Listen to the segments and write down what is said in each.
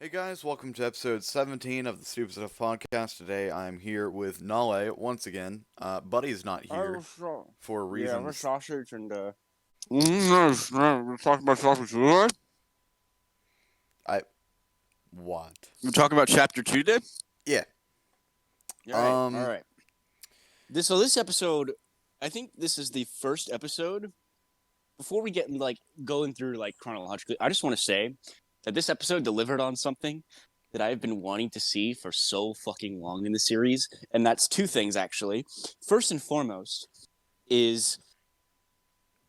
Hey guys, welcome to episode 17 of the Stupid Stuff podcast. Today I'm here with Nale once again. Buddy's not I here was for yeah, we're reasons. sausage and we're talking about sausage. What? I what? We're talking about chapter 2 today. Yeah. All Um right. This episode, I think this is the first episode. Before we get going through chronologically, I just want to say that this episode delivered on something that I've been wanting to see for so fucking long in the series, and that's two things actually. First and foremost is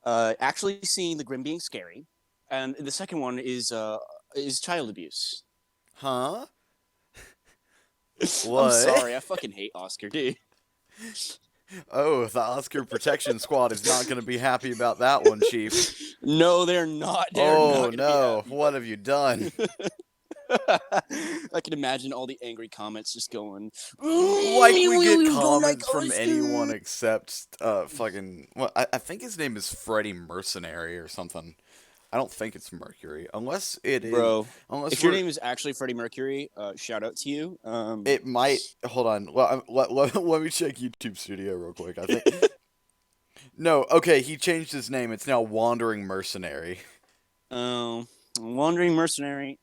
actually seeing the Grim being scary, and the second one is child abuse. Huh? I'm What? sorry, I fucking hate Oscar, dude. Oh, the Oscar Protection Squad is not going to be happy about that one, Chief. No, they're not. They're Oh not gonna no, be what have you done? happy. I can imagine all the angry comments just going. Like we get Don't like comments from Oscar." anyone except fucking I think his name is Freddie Mercenary or something. I don't think it's Mercury, unless it is. Bro. Unless If your name is actually Freddie Mercury, shout out to you. it might. Hold on. Well, let me check YouTube Studio real quick. I think. No, okay. He changed his name. It's now Wandering Mercenary. Wandering mercenary.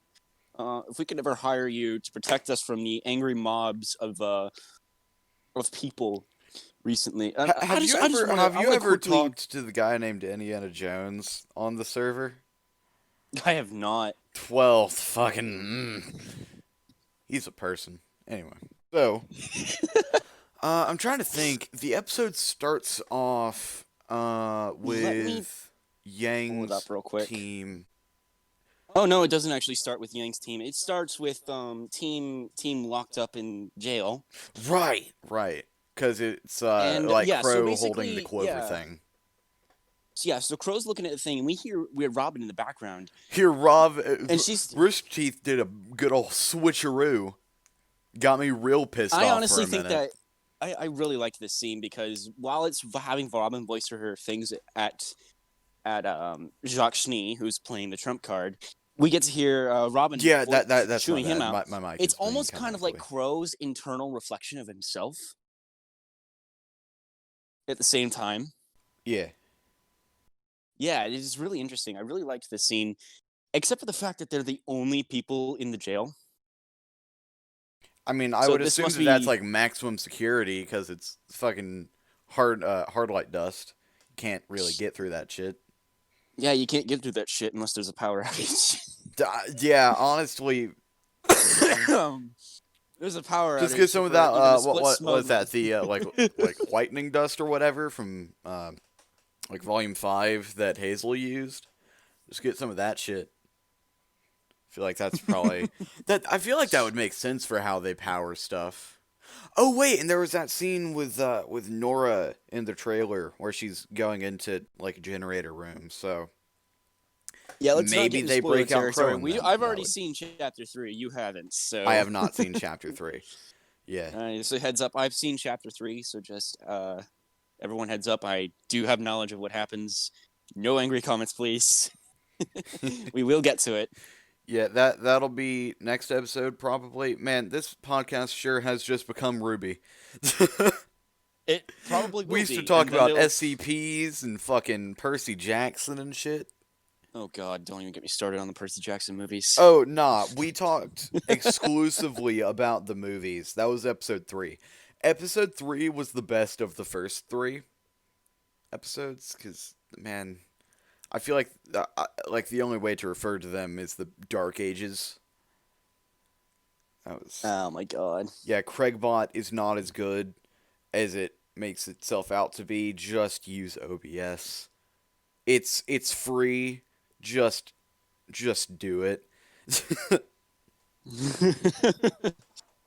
If we could ever hire you to protect us from the angry mobs of people recently, Have you ever talked to the guy named Indiana Jones on the server? I have not. 12th fucking. He's a person. Anyway, so I'm trying to think. The episode starts off with Pull it Yang's up real quick. team. Oh no, it doesn't actually start with Yang's team. It starts with team locked up in jail. Right. Because it's And, like yeah, so Crow basically, holding the Clover yeah. thing. So Crow's looking at the thing, and we hear Robin in the background, Here, Rob, and she's. Rooster Teeth did a good old switcheroo. Got me real pissed off I honestly for a think minute. that I really liked this scene because while it's having Robin voice her things at Jacques Schnee, who's playing the trump card, we get to hear Robin Yeah, that's chewing my him bad. out. My mic It's is being almost kinda kind of like echoey. Crow's internal reflection of himself at the same time. Yeah. Yeah, it is really interesting. I really liked this scene, except for the fact that they're the only people in the jail. I mean, I So would this assume must that that's be- like maximum security because it's fucking hard like dust. You can't really get through that shit. Yeah, you can't get through that shit unless there's a power outage. Yeah, honestly, There's a power just outage. get some of for that. even a split What was smoke. that? The like lightning dust or whatever from like Volume 5 that Hazel used. Just get some of that shit. I feel like that's probably that. I feel like that would make sense for how they power stuff. Oh wait, and there was that scene with Nora in the trailer where she's going into like a generator room. So Yeah, let's not maybe get into they spoiler break out territory. Crow. I've already seen chapter 3. You haven't, so I have not seen chapter 3. Yeah. So heads up, I've seen chapter 3. So just everyone heads up. I do have knowledge of what happens. No angry comments, please. We will get to it. Yeah, that'll be next episode probably. Man, this podcast sure has just become Rwby. It probably will We used be. to talk and then about it'll- SCPs and fucking Percy Jackson and shit. Oh God, don't even get me started on the Percy Jackson movies. Oh, nah, we talked exclusively about the movies. That was episode 3. Episode 3 was the best of the first 3 episodes because, man, I feel like the only way to refer to them is the Dark Ages. That was Oh my God. Yeah, Craigbot is not as good as it makes itself out to be. Just use OBS. It's free. Just do it.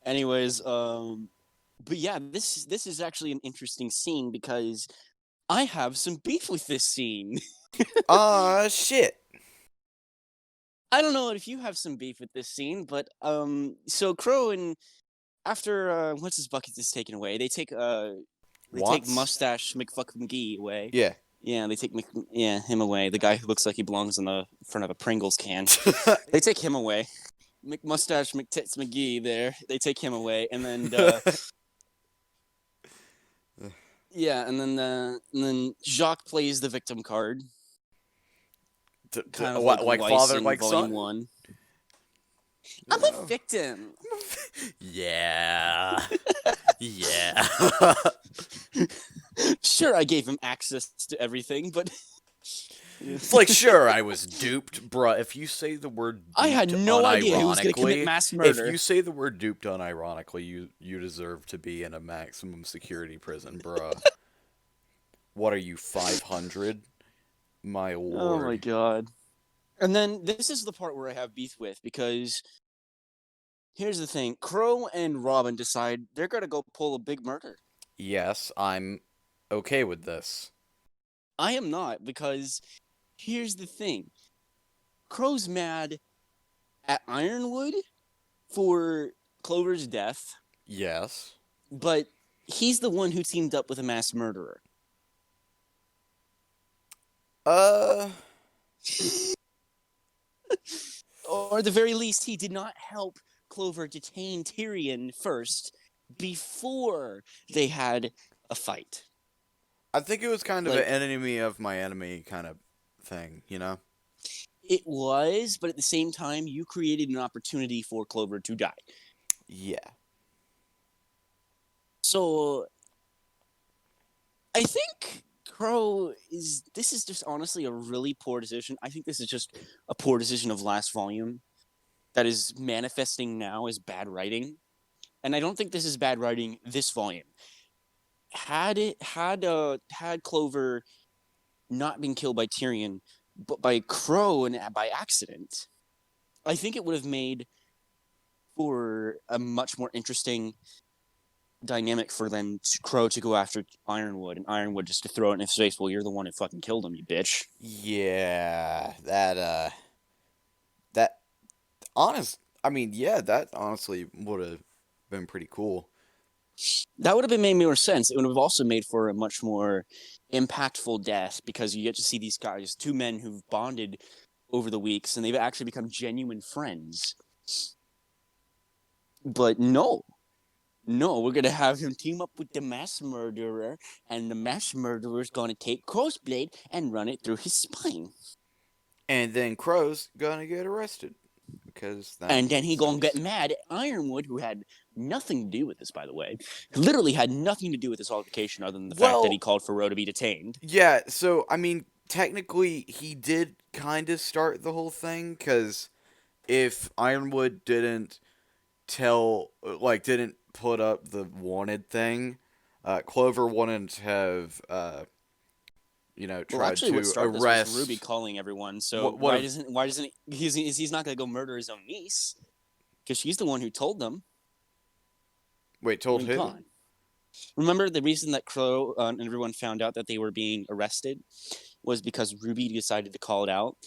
Anyways, but yeah, this is actually an interesting scene because I have some beef with this scene. Shit. I don't know if you have some beef with this scene, but so Crow and after what's his bucket is taken away, they take Watts? Mustache McFuckMcGee away. Yeah. Yeah, they take him away. The guy who looks like he belongs in the front of a Pringles can. They take him away, McMustache McTits McGee there. They take him away, and then yeah, and then Jacques plays the victim card, kind of like Like Weiss father, in like Volume son. 1. I'm a Oh. victim. Yeah. Yeah. Sure, I gave him access to everything, but It's like, sure, I was duped, bruh. If you say the word I had duped no idea he was going to commit unironically, mass if murder. you say the word duped unironically, you deserve to be in a maximum security prison, bruh. What are you, 500? My Oh my lord. god. And then this is the part where I have beef with, because here's the thing. Crow and Robin decide they're going to go pull a big murder. Yes, I'm okay with this. I am not, because here's the thing. Crow's mad at Ironwood for Clover's death, Yes. but he's the one who teamed up with a mass murderer. Uh, Or at the very least, he did not help Clover detain Tyrion first before they had a fight. I think it was kind of an Like, enemy of my enemy kind of thing, you know? it was, but at the same time, you created an opportunity for Clover to die. Yeah. So I think Crow is. This is just honestly a really poor decision. I think this is just a poor decision of last volume that is manifesting now as bad writing. And I don't think this is bad writing this volume. Had Clover not been killed by Tyrion, but by Crow and by accident, I think it would have made for a much more interesting dynamic for then Crow to go after Ironwood, and Ironwood just to throw it in his face. Well, you're the one who fucking killed him, you bitch. Yeah, that I mean, yeah, that honestly would have been pretty cool. That would have been made more sense. It would have also made for a much more impactful death, because you get to see these guys, two men who've bonded over the weeks, and they've actually become genuine friends. But no, we're gonna have him team up with the mass murderer, and the mass murderer's gonna take Crow's blade and run it through his spine. And then Crow's gonna get arrested because that And then makes he gonna get sense. mad at Ironwood, who had nothing to do with this, by the way. Literally had nothing to do with this altercation other than the fact that he Well, called for Ro to be detained. yeah, so I mean, technically he did kind of start the whole thing cuz if Ironwood didn't didn't put up the wanted thing, Clover wouldn't have Well, tried actually, what to started this was Rwby arrest calling everyone. So what if why doesn't he's not gonna go murder his own niece, because she's the one who told them. wait, I told mean, come who? on. Remember the reason that Crow and everyone found out that they were being arrested was because Rwby decided to call it out.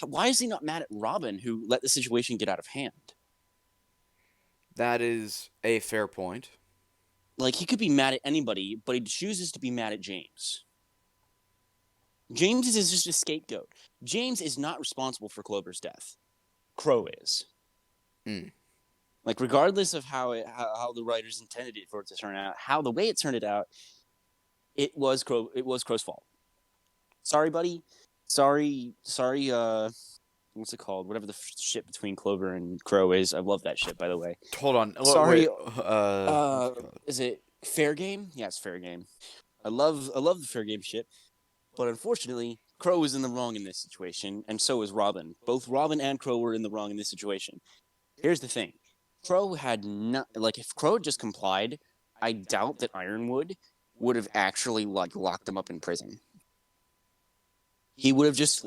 Why is he not mad at Robin, who let the situation get out of hand? That is a fair point. Like, he could be mad at anybody, but he chooses to be mad at James. James is just a scapegoat. James is not responsible for Clover's death. Crow is. Mm. Like, regardless of how the writers intended it for it to turn out, how the way it turned it out, it was Crow's fault. Sorry, buddy. Sorry. What's it called? Whatever the shit between Clover and Crow is. I love that shit, by the way. Hold on. Sorry. Wait. What's it called? Is it fair game? Yeah, it's fair game. I love the fair game shit, but unfortunately, Crow was in the wrong in this situation, and so is Robin. Both Robin and Crow were in the wrong in this situation. Here's the thing: Crow had not if Crow had just complied, I doubt that Ironwood would have actually locked him up in prison. He would have just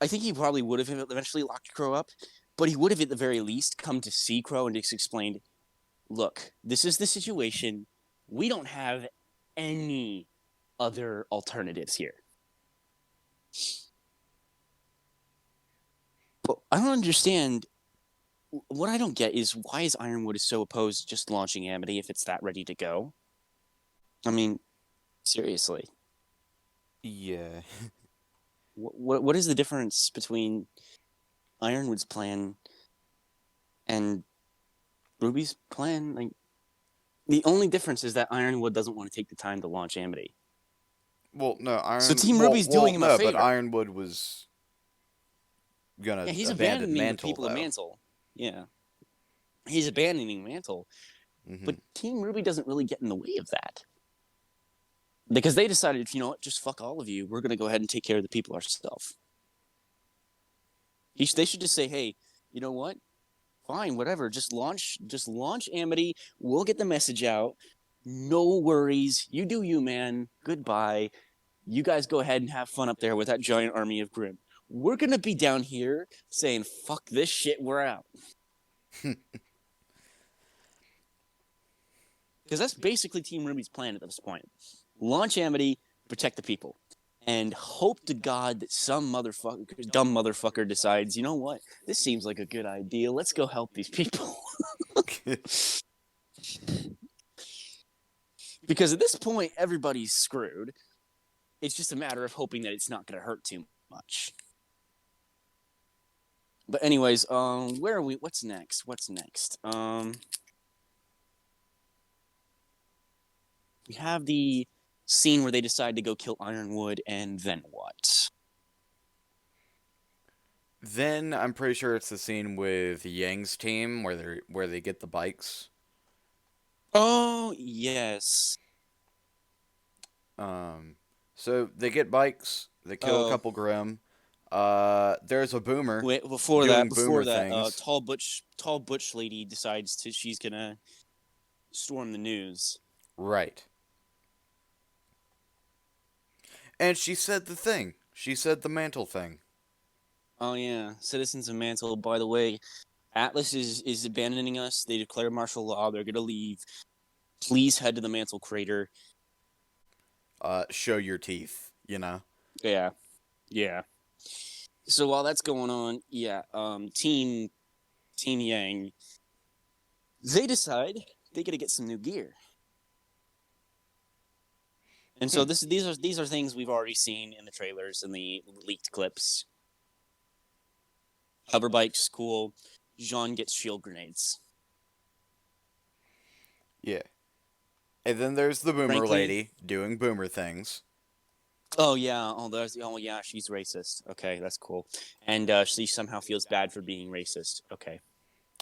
I think he probably would have eventually locked Crow up, but he would have at the very least come to see Crow and just explained, look, this is the situation. We don't have any other alternatives here. But I don't understand. What I don't get is, why is Ironwood so opposed to just launching Amity if it's that ready to go? I mean, seriously. Yeah. What is the difference between Ironwood's plan And Ruby's plan, like, the only difference is that Ironwood doesn't want to take the time to launch Amity. Well, no, So Team Ruby's doing him a favor. But Ironwood was gonna he's abandon abandoning Mantle, the people though. of Mantle. Yeah. He's abandoning Mantle. Mm-hmm. But Team Ruby doesn't really get in the way of that. Because they decided, you know what, just fuck all of you. We're going to go ahead and take care of the people ourselves. They should just say, hey, you know what? Fine, whatever. Just launch Amity. We'll get the message out. No worries. You do you, man. Goodbye. You guys go ahead and have fun up there with that giant army of Grim. We're going to be down here saying, fuck this shit, we're out. Because that's basically Team Ruby's plan at this point. Launch Amity, protect the people. And hope to God that some dumb motherfucker decides, you know what? This seems like a good idea. Let's go help these people. Because at this point, everybody's screwed. It's just a matter of hoping that it's not going to hurt too much. But anyways, where are we? What's next? We have the scene where they decide to go kill Ironwood, and then what? Then I'm pretty sure it's the scene with Yang's team where they get the bikes. Oh, yes. So they get bikes, they kill a couple Grim. There's a boomer. Wait, before that, tall butch lady decides she's gonna storm the news. Right. And she said the thing. She said the Mantle thing. Oh yeah, citizens of Mantle. By the way, Atlas is abandoning us. They declare martial law. They're gonna leave. Please head to the Mantle crater. Show your teeth. You know. Yeah. So while that's going on, Team Yang, they decide they got to get some new gear. And so these are things we've already seen in the trailers and the leaked clips. Hover bikes, cool. Jean gets shield grenades. Yeah. And then there's the boomer lady doing boomer things. Oh yeah, she's racist. Okay, that's cool. And she somehow feels bad for being racist. Okay.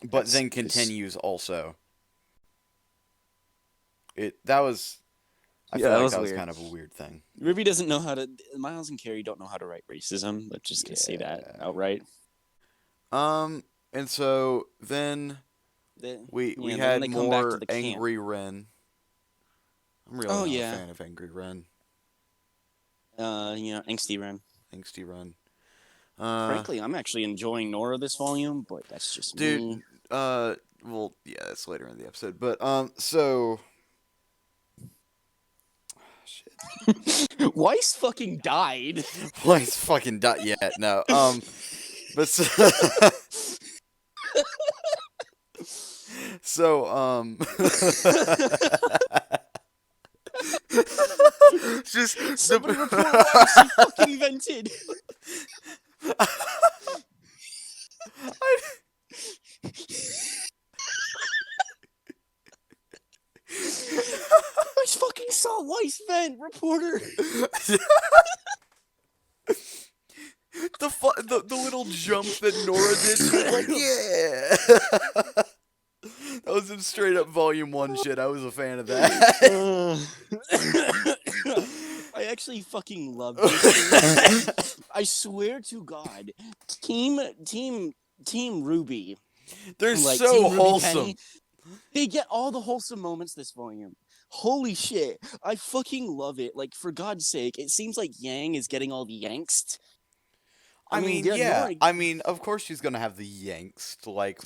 But then continues also. That was kind of a weird thing. Rwby doesn't know how to. Miles and Carrie don't know how to write racism. Let's just say that outright. And so then we had more Angry Ren. I'm really not a fan of Angry Ren. Angsty Ren. Angsty Ren. Frankly, I'm actually enjoying Nora this volume, but that's just me. Well, yeah, that's later in the episode. But so. Shit. Weiss fucking died. Weiss fucking died. Yeah, no. But so just somebody report Weiss. He fucking vented. I fucking saw Weiss vent, reporter. The little jump that Nora did, she was like, yeah. That was some straight up Volume 1 shit. I was a fan of that. I actually fucking love this. I swear to God, Team Rwby. They're so wholesome. They get all the wholesome moments this volume. Holy shit. I fucking love it. Like, for God's sake, it seems like Yang is getting all the angst. I mean, yeah. I mean, of course she's gonna have the angst. Like,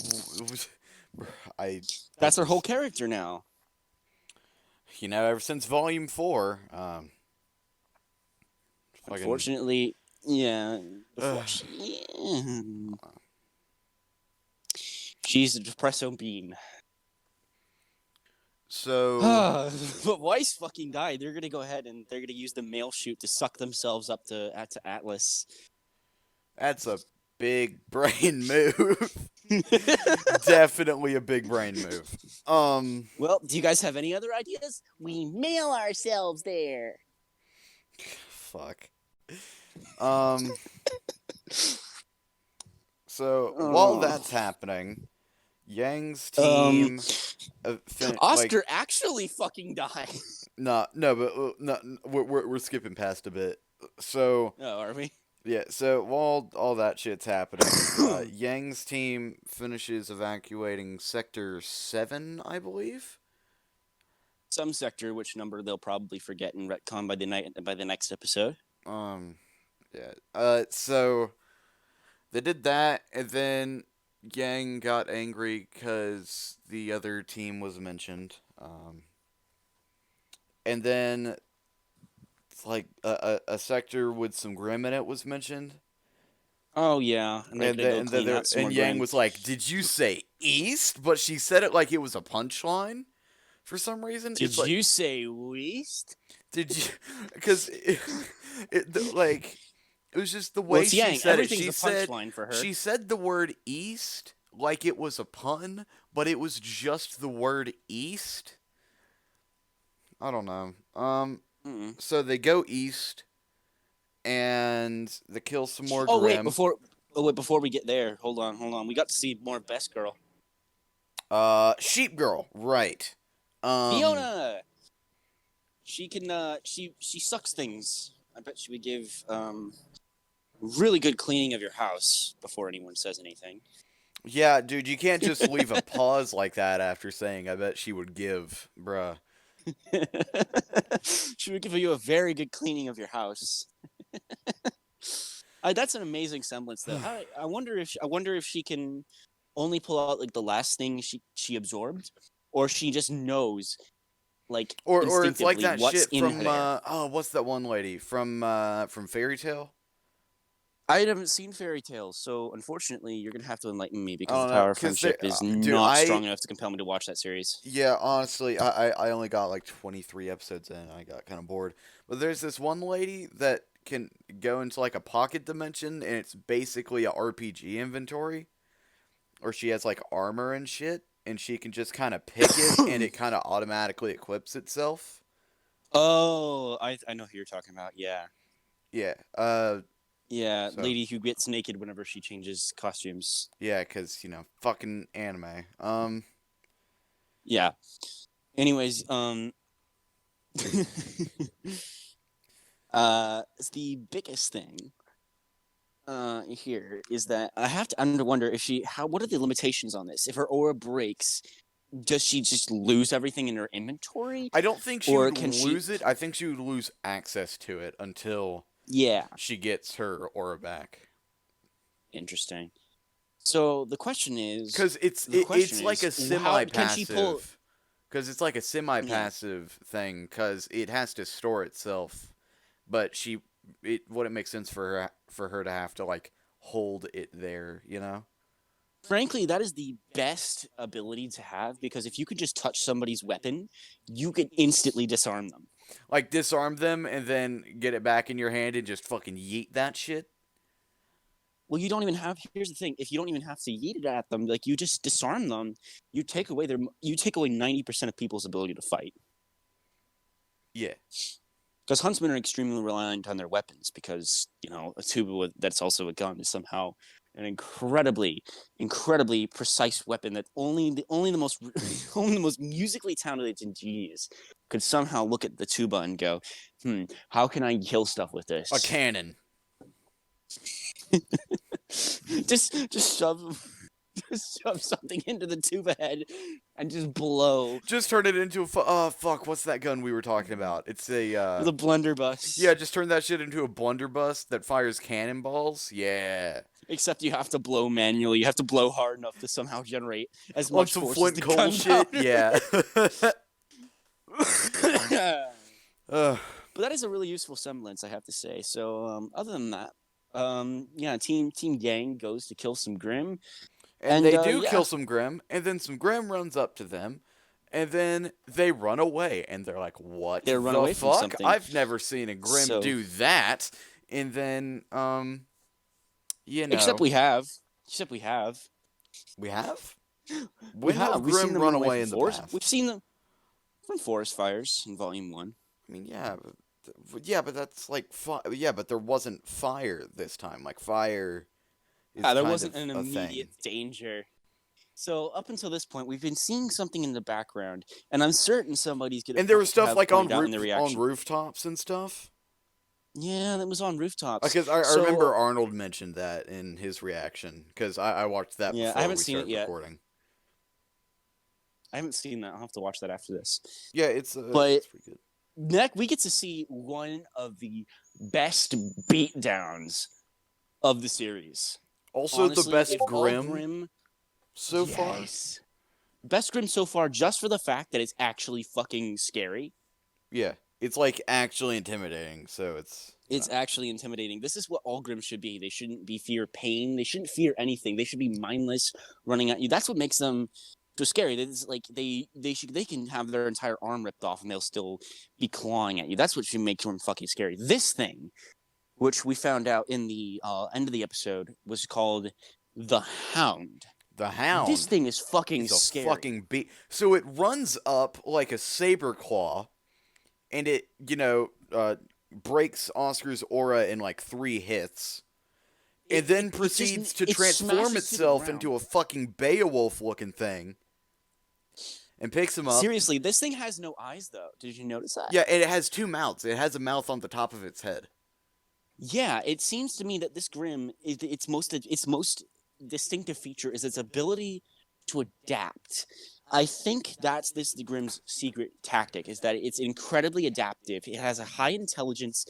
that's her whole character now. You know, ever since Volume 4. Unfortunately, yeah. She's a depresso bean. So, but Weiss fucking died. They're gonna go ahead and they're gonna use the mail chute to suck themselves up to Atlas. That's a big brain move. Definitely a big brain move. Well, do you guys have any other ideas? We mail ourselves there. Fuck. Um, so while Oh. that's happening, Yang's Um, team, Oscar actually fucking died. no, but no, we're skipping past a bit. So Oh, are we? yeah, so while all that shit's happening, Yang's team finishes evacuating Sector 7, I believe. Some sector, which number they'll probably forget and retcon by the next episode. Yeah. So they did that, and then Yang got angry because the other team was mentioned. And then it's like a sector with some Grim in it was mentioned. Oh yeah, and they're gonna go clean out some more Yang Grim. was like, "Did you say east?" But she said it like it was a punchline for some reason. Did It's like, you say west? did you? Because like it was just the Well, way it's she Yang. said it. Everything's a punchline for her. She said the word east like it was a pun, but it was just the word east. I don't know. So they go east and they kill some more Oh Grim. wait, before we get there, hold on. We got to see more Best Girl. Sheep Girl, right. Fiona. She can she sucks things. I bet she would give really good cleaning of your house before anyone says anything. Yeah, dude, you can't just leave a pause like that after saying I bet she would give, bruh. She would give you a very good cleaning of your house. That's an amazing semblance, though. I wonder if she can only pull out like the last thing she absorbed, or she just knows, like Or it's like that what's shit in from there. what's that one lady from Fairy Tale? I haven't seen Fairy Tale, so unfortunately, you're gonna have to enlighten me I because don't the know, power of friendship is not strong enough to compel me to watch that series. yeah, honestly, I only got like 23 episodes in. And I got kind of bored. But there's this one lady that can go into like a pocket dimension, and it's basically a RPG inventory, or she has like armor and shit, and she can just kind of pick it, and it kind of automatically equips itself. Oh, I know who you're talking about. Yeah. Yeah. Yeah, So lady who gets naked whenever she changes costumes. yeah, cause fucking anime. Yeah. Anyways, the biggest thing here is that I have to wonder if what are the limitations on this? If her aura breaks, does she just lose everything in her inventory? I don't think she Or would can she lose it. I think she would lose access to it until Yeah, she gets her aura back. interesting. So the question is Because it's like a how can she pull semi-passive. Because it's like a Yeah. semi-passive thing. Because it has to store itself, but would it make sense for her to have to like hold it there? Frankly, that is the best ability to have because if you could just touch somebody's weapon, you could instantly disarm them. Like disarm them and then get it back in your hand and just fucking yeet that shit. Well, you don't even have. Here's the thing: if you don't even have to yeet it at them, like you just disarm them, you take away 90% of people's ability to fight. Yeah. Because huntsmen are extremely reliant on their weapons because a tuba that's also a gun is somehow an incredibly precise weapon that only the most only the most musically talented genius could somehow look at the tuba and go, how can I kill stuff with this? A cannon. just shove something into the tuba head and just blow. Just turn it into fuck, what's that gun we were talking about? It's The blunderbuss. Yeah, just turn that shit into a blunderbuss that fires cannonballs. Yeah. Except you have to blow manually. You have to blow hard enough to somehow generate as much some force Flint as the Coal shit. Yeah. But that is a really useful semblance, I have to say. So other than that, Team Yang goes to kill some Grim. And they do kill some Grim, and then some Grim runs up to them, and then they run away, and they're like, "What the away fuck? From something. I've never seen a Grim do that." And then, You Except know, we have. Except we have. we have. We When have We've seen Grimm them run run away away from in the forest. past? We've seen them from forest fires in Volume 1. I mean, yeah, but that's like yeah, but there wasn't fire this time. Like fire is There kind wasn't of an a thing. immediate danger. So up until this point, we've been seeing something in the background, and I'm certain somebody's gonna And there was stuff have like on pointed out in their on reaction. rooftops and stuff. Yeah, that was on rooftops. Because I So remember Arnold mentioned that in his reaction. Because I watched that yeah, I before haven't we seen it started yet. recording. I haven't seen that. I'll have to watch that after this. Yeah, But it's pretty good. next, we get to see one of the best beatdowns of the series. Also, Honestly, the best if all Grimm so far. Best Grimm so far, just for the fact that it's actually fucking scary. Yeah, it's like actually intimidating. So It's actually intimidating. This is what all Grimm should be. They shouldn't be fear pain. They shouldn't fear anything. They should be mindless, running at you. That's what makes them so scary. It's like they can have their entire arm ripped off and they'll still be clawing at you. That's what should make them fucking scary. This thing, which we found out in the end of the episode, was called the Hound. The Hound. This thing is fucking is a scary. fucking So it runs up like a saber claw, and it breaks Oscar's aura in like 3 hits, and then proceeds to transform itself into a fucking Beowulf looking thing, and picks him up. Seriously, this thing has no eyes though. Did you notice that? Yeah, and it has 2 mouths. It has a mouth on the top of its head. Yeah, it seems to me that this Grimm, its most distinctive feature is its ability to adapt. I think that's the Grimm's secret tactic, is that it's incredibly adaptive. It has a high intelligence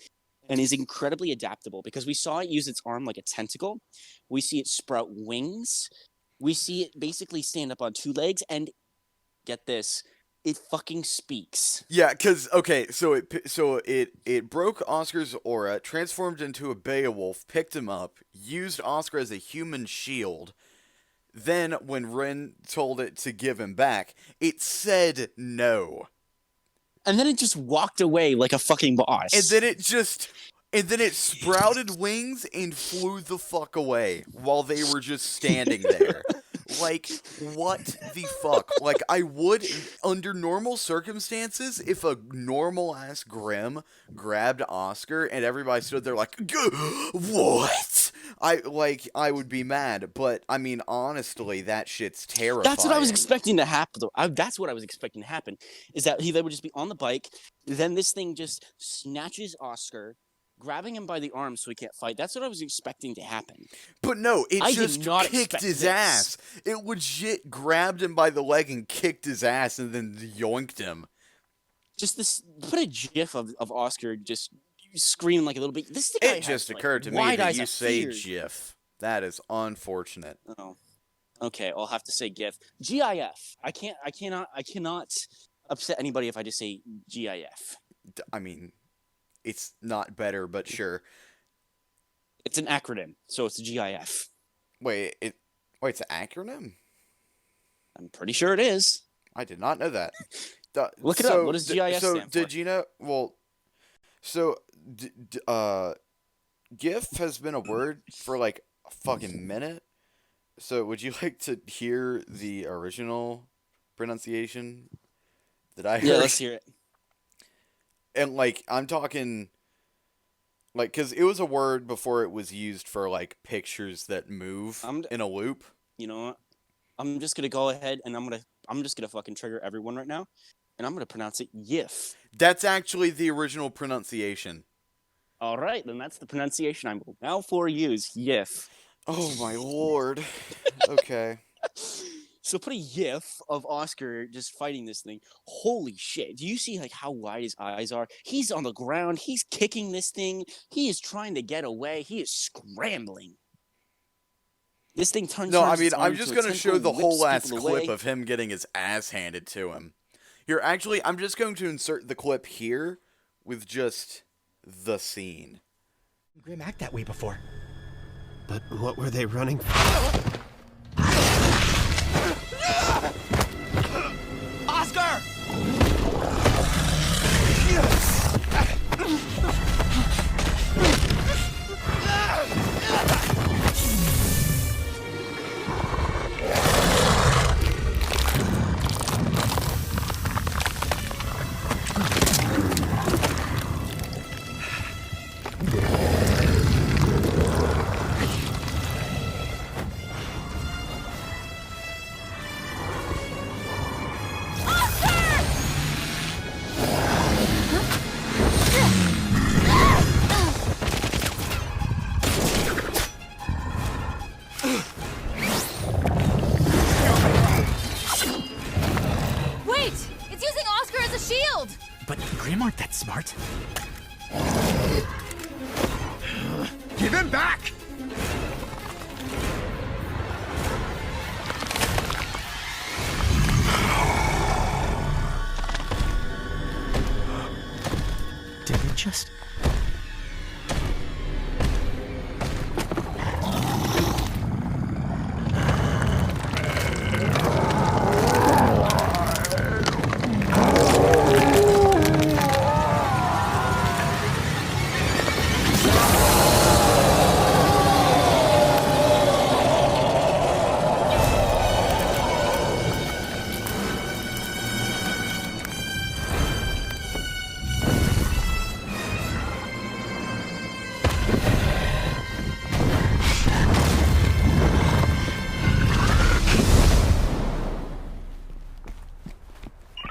and is incredibly adaptable, because we saw it use its arm like a tentacle. We see it sprout wings. We see it basically stand up on 2 legs, and get this, it fucking speaks. Yeah, because so it broke Oscar's aura, transformed into a Beowulf, picked him up, used Oscar as a human shield. Then, when Ren told it to give him back, it said no. And then it just walked away like a fucking boss. And then it sprouted wings and flew the fuck away while they were just standing there. Like, what the fuck? Like, I would, under normal circumstances, if a normal-ass Grimm grabbed Oscar and everybody stood there like, what? I would be mad. But, I mean, honestly, that shit's terrifying. That's what I was expecting to happen, though. That's what I was expecting to happen, is that they would just be on the bike, then this thing just snatches Oscar, grabbing him by the arm so he can't fight. That's what I was expecting to happen. But no, it just kicked his ass. It legit grabbed him by the leg and kicked his ass and then yoinked him. Just this, put a gif of Oscar just screaming like a little bit. This guy It just occurred to me that you say gif. That is unfortunate. Oh, okay. I'll have to say GIF. GIF. I cannot upset anybody if I just say GIF. I mean, it's not better, but sure. It's an acronym, so it's GIF. Wait, it's an acronym? I'm pretty sure it is. I did not know that. Look it up. What does GIF stand for? Did you know? Well, so GIF has been a word for like a fucking minute. So would you like to hear the original pronunciation that I heard? Yeah, let's hear it. And, like, I'm talking, like, because it was a word before it was used for, like, pictures that move in a loop. You know what? I'm just going to go ahead and I'm just going to fucking trigger everyone right now. And I'm going to pronounce it YIF. That's actually the original pronunciation. All right, then that's the pronunciation I will now for use. YIF. Oh, my lord. Okay. So put a GIF of Oscar just fighting this thing. Holy shit. Do you see like how wide his eyes are? He's on the ground. He's kicking this thing. He is trying to get away. He is scrambling. This thing turns No, I mean, I'm just going to show the whole last clip of him getting his ass handed to him. Here, actually, I'm just going to insert the clip here with just the scene. Grimm act that way before. But what were they running from? Oscar! Grimm aren't that smart. Give him back! Did it just...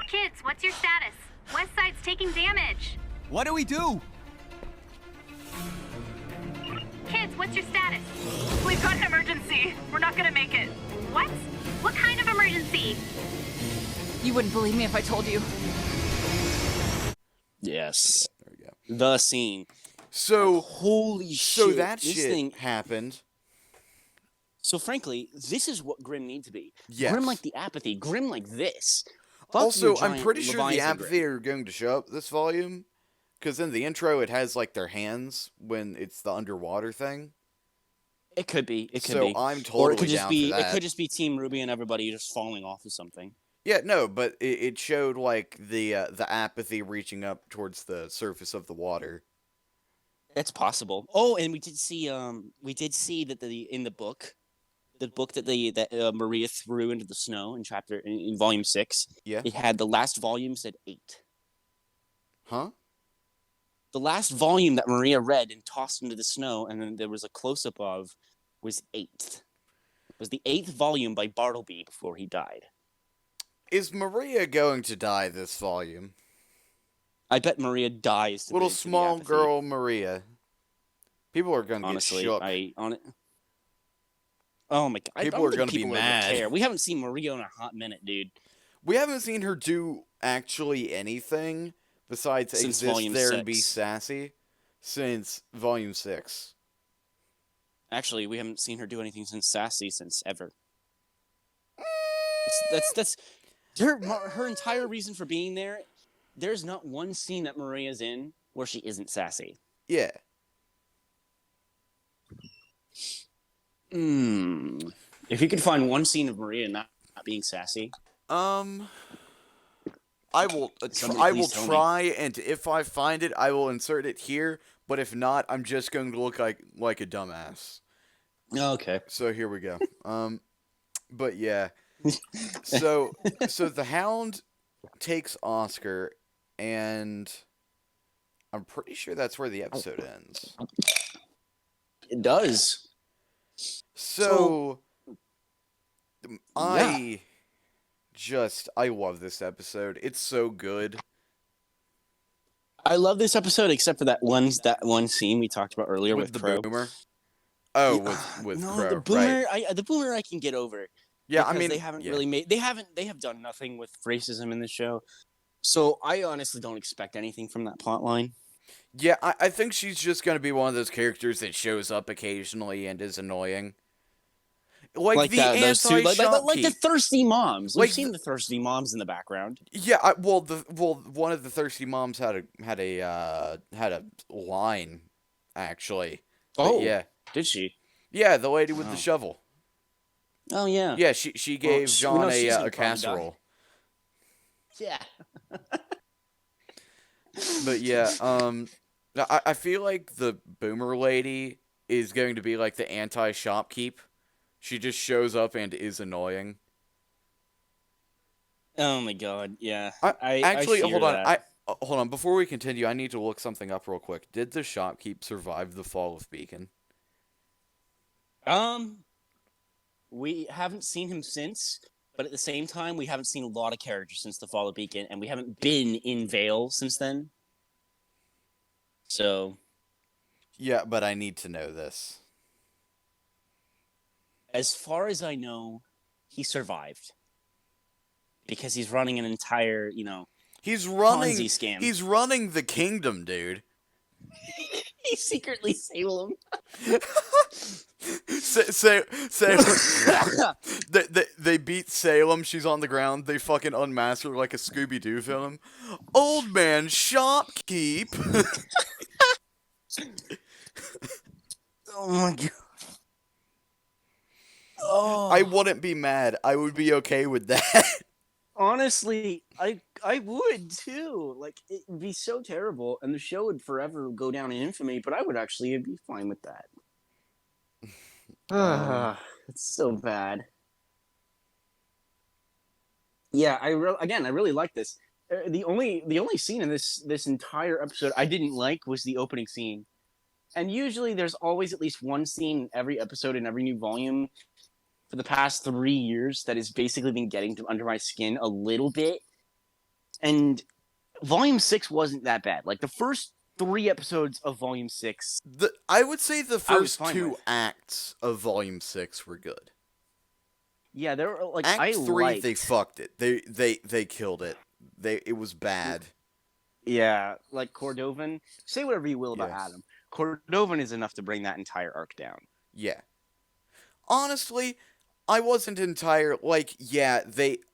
Kids, what's your status? West Side's taking damage. What do we do? Kids, what's your status? We've got an emergency. We're not gonna make it. What? What kind of emergency? You wouldn't believe me if I told you. Yes. There we go. The scene. So, Holy shit. so that this shit thing. happened. So frankly, this is what Grimm needs to be. Yes. Grimm like the apathy. Grimm like this. Fuck Also, your I'm giant pretty sure the Leviathan apathy Grimm. are going to show up this volume, because in the intro it has like their hands when it's the underwater thing. It could be. It could So be. I'm Or totally it could just down be. for that. It could just be Team Ruby and everybody just falling off of something. Yeah, no, but it showed like the apathy reaching up towards the surface of the water. It's possible. Oh, and we did see that in the book that Maria threw into the snow in volume 6. Yeah. It had the last volume said 8. Huh? The last volume that Maria read and tossed into the snow, and then there was a close up of, was 8. It was the 8th volume by Bartleby before he died. Is Maria going to die this volume? I bet Maria dies. To Little the small apathy. girl Maria. People are going to Honestly, get shook. Oh my god! I People don't are think gonna be people would mad. Care. We haven't seen Maria in a hot minute, dude. We haven't seen her do actually anything besides Since exist volume there and be 6. sassy since volume 6. Actually, we haven't seen her do anything since Sassy since ever. That's her entire reason for being there. There's not one scene that Maria's in where she isn't sassy. Yeah. If you could find one scene of Maria not being sassy, I will Somebody I will please tell me. try, and if I find it, I will insert it here. But if not, I'm just going to look like a dumbass. okay. So here we go. But yeah. So the Hound takes Oscar, and I'm pretty sure that's where the episode ends. It does. So I love this episode. It's so good. I love this episode, except for that one scene we talked about earlier with the Crow. boomer. Oh, with no, Crow, the boomer. right? The boomer I can get over. Yeah, because I mean they haven't yeah. really made. They have done nothing with racism in the show, so I honestly don't expect anything from that plot line. Yeah, I think she's just gonna be one of those characters that shows up occasionally and is annoying. Like the those two, like the anti-shopkeep. thirsty moms. Like We've seen the thirsty moms in the background. Yeah, one of the thirsty moms had a line, actually. Oh, But yeah, did she? yeah, the lady with Oh. the shovel. Oh yeah. Yeah, she gave we John know she's a gonna probably casserole. Yeah. But yeah, I feel like the boomer lady is going to be like the anti-shopkeep. She just shows up and is annoying. Oh my god. Yeah. Actually, I fear hold on. that. Hold on. Before we continue, I need to look something up real quick. Did the shopkeep survive the fall of Beacon? We haven't seen him since, but at the same time, we haven't seen a lot of characters since the Fall of Beacon, and we haven't been in Vale since then. So, Yeah, but I need to know this. as far as I know, he survived. Because he's running an entire, He's running. Ponzi scam. He's running the kingdom, dude. He's secretly Salem. Salem. They beat Salem. She's on the ground. They fucking unmask her like a Scooby-Doo film. Old man shopkeep. Oh my god. Oh. I wouldn't be mad. I would be okay with that. Honestly, I would too. Like, it would be so terrible, and the show would forever go down in infamy. But I would actually be fine with that. It's so bad. Yeah, I really like this. The only scene in this entire episode I didn't like was the opening scene. And usually there's always at least one scene in every episode in every new volume for the past 3 years that has basically been getting under my skin a little bit. And Volume 6 wasn't that bad. Like, the first 3 episodes of Volume 6... I would say the first fine 2 with. acts of Volume 6 were good. Yeah, they were, like, Act I 3, liked... they fucked it. They killed it. It was bad. Yeah, like Cordovan. Say whatever you will about Yes. Adam. Cordovan is enough to bring that entire arc down. Yeah. Honestly, I wasn't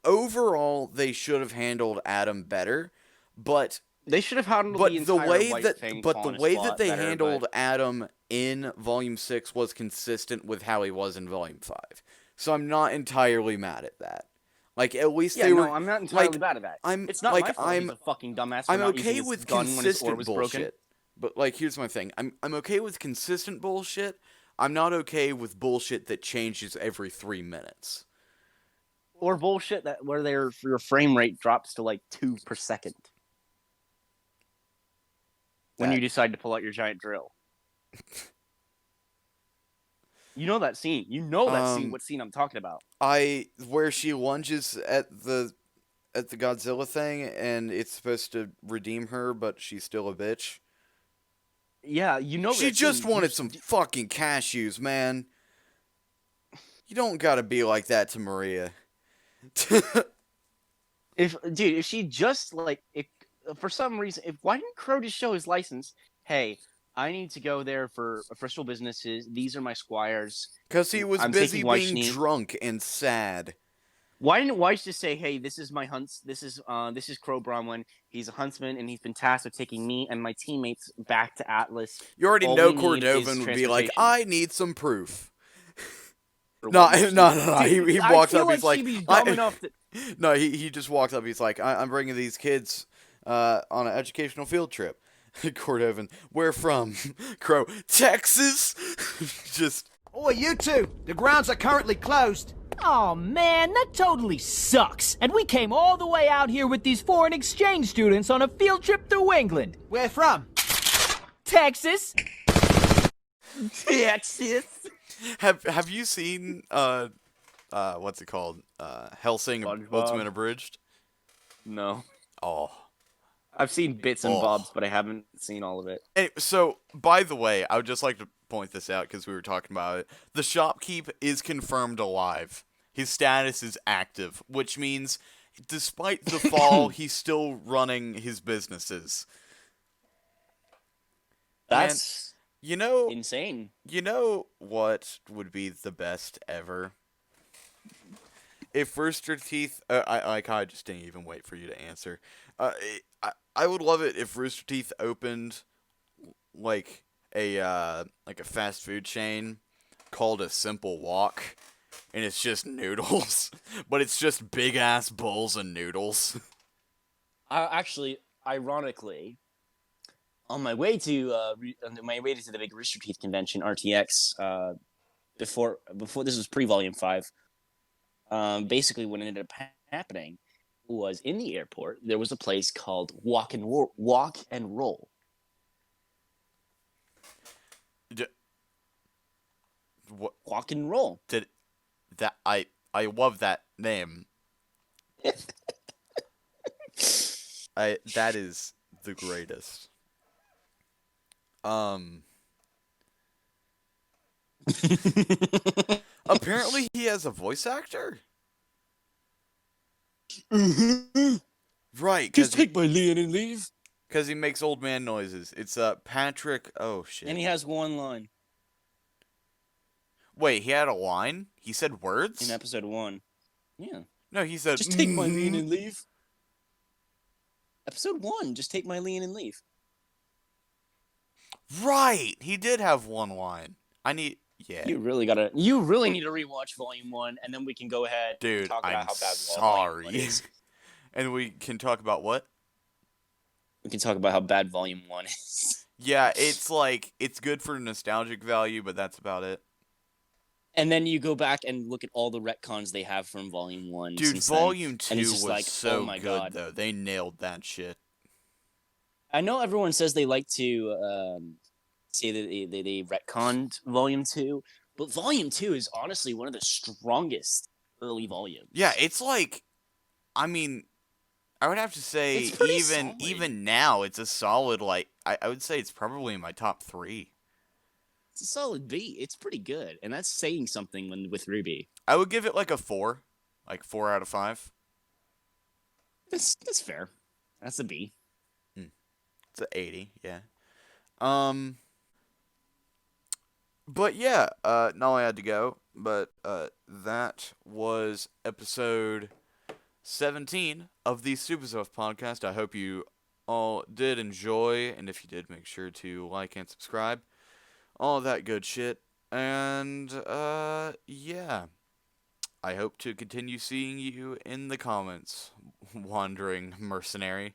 overall they should have handled Adam better, but They should have handled but the the entire way White that Fang but the Faunus way plot that they better, handled but- Adam in Volume 6 was consistent with how he was in Volume 5. So I'm not entirely mad at that. Like, at least Yeah, they no, were I'm not entirely like, bad at that. I'm It's not like my fault I'm he's a fucking dumbass for I'm not using okay his with gun when his orb consistent was broken. bullshit. But like, here's my thing. I'm okay with consistent bullshit. I'm not okay with bullshit that changes every 3 minutes. Or bullshit where your frame rate drops to like 2 per second. When That- you decide to pull out your giant drill. You know that scene. You know that scene. What scene I'm talking about? Where she lunges at the Godzilla thing, and it's supposed to redeem her, but she's still a bitch. Yeah, you know She that just scene. wanted some fucking cashews, man. You don't gotta be like that to Maria. If she just if for some reason, why didn't Crow just show his license? Hey, I need to go there for official businesses. These are my squires. Because he was I'm busy taking being Weichny. drunk and sad. Why didn't Weiss just say, "Hey, this is my hunts. This is Crow Bronwyn. He's a huntsman, and he's been tasked with taking me and my teammates back to Atlas." You already All know we need is Cordovan would be like, transportation. I need some proof. For No, what? no. Dude, He I walks feel up, he's like, she'd be dumb enough that... No, he just walks up, he's like, I'm bringing these kids on an educational field trip. Cordovan, where from? Crow, Texas? Just... Oi, you two! The grounds are currently closed. Oh man, that totally sucks. And we came all the way out here with these foreign exchange students on a field trip through England. Where from? Texas? Texas. Have you seen, what's it called? Hellsing SpongeBob? Ultimate Abridged? No. Oh. I've seen bits and Oh. bobs, but I haven't seen all of it. So, by the way, I would just like to point this out because we were talking about it. The shopkeep is confirmed alive. His status is active, which means despite the fall, he's still running his businesses. That's You know, insane. you know what would be the best ever? If Rooster Teeth, I kind of just didn't even wait for you to answer. I would love it if Rooster Teeth opened like a fast food chain called a Simple Walk, and it's just noodles, but it's just big ass bowls of noodles. Actually, ironically, on my way to the big Rooster Teeth convention, RTX, before this was pre-Volume 5. Basically, what ended up happening was in the airport there was a place called Walk and Roll. What Walk and Roll. did that? I love that name. That is the greatest. Apparently he has a voice actor. Right, Just take my lien and leave. because he makes old man noises. It's Patrick. Oh shit. And he has one line Wait, he had a line? He said words? in episode 1. Yeah. No, he said. Just take my lien and leave. Episode 1, just take my lien and leave. Right, he did have one line. Yeah. You really need to rewatch Volume 1, and then we can go ahead and Dude, talk about I'm how bad Volume 1 sorry. is. And we can talk about what? We can talk about how bad Volume 1 is. Yeah, it's like, it's good for nostalgic value, but that's about it. And then you go back and look at all the retcons they have from Volume 1. Dude, since then, Volume 2 and it's was just like, so oh my good, God. though. They nailed that shit. I know everyone says they like to say that they retconned Volume 2, but Volume 2 is honestly one of the strongest early volumes. Yeah, it's like, I mean, I would have to say, It's pretty solid. even now, it's a solid, like, I would say it's probably in my top 3. It's a solid B. It's pretty good, and that's saying something with Rwby. I would give it like a 4. Like 4 out of 5. That's fair. That's a B. It's an 80, yeah. But yeah, not only had to go, but that was episode 17 of the Super Stuff podcast. I hope you all did enjoy, and if you did, make sure to like and subscribe. All that good shit. And yeah. I hope to continue seeing you in the comments, wandering mercenary.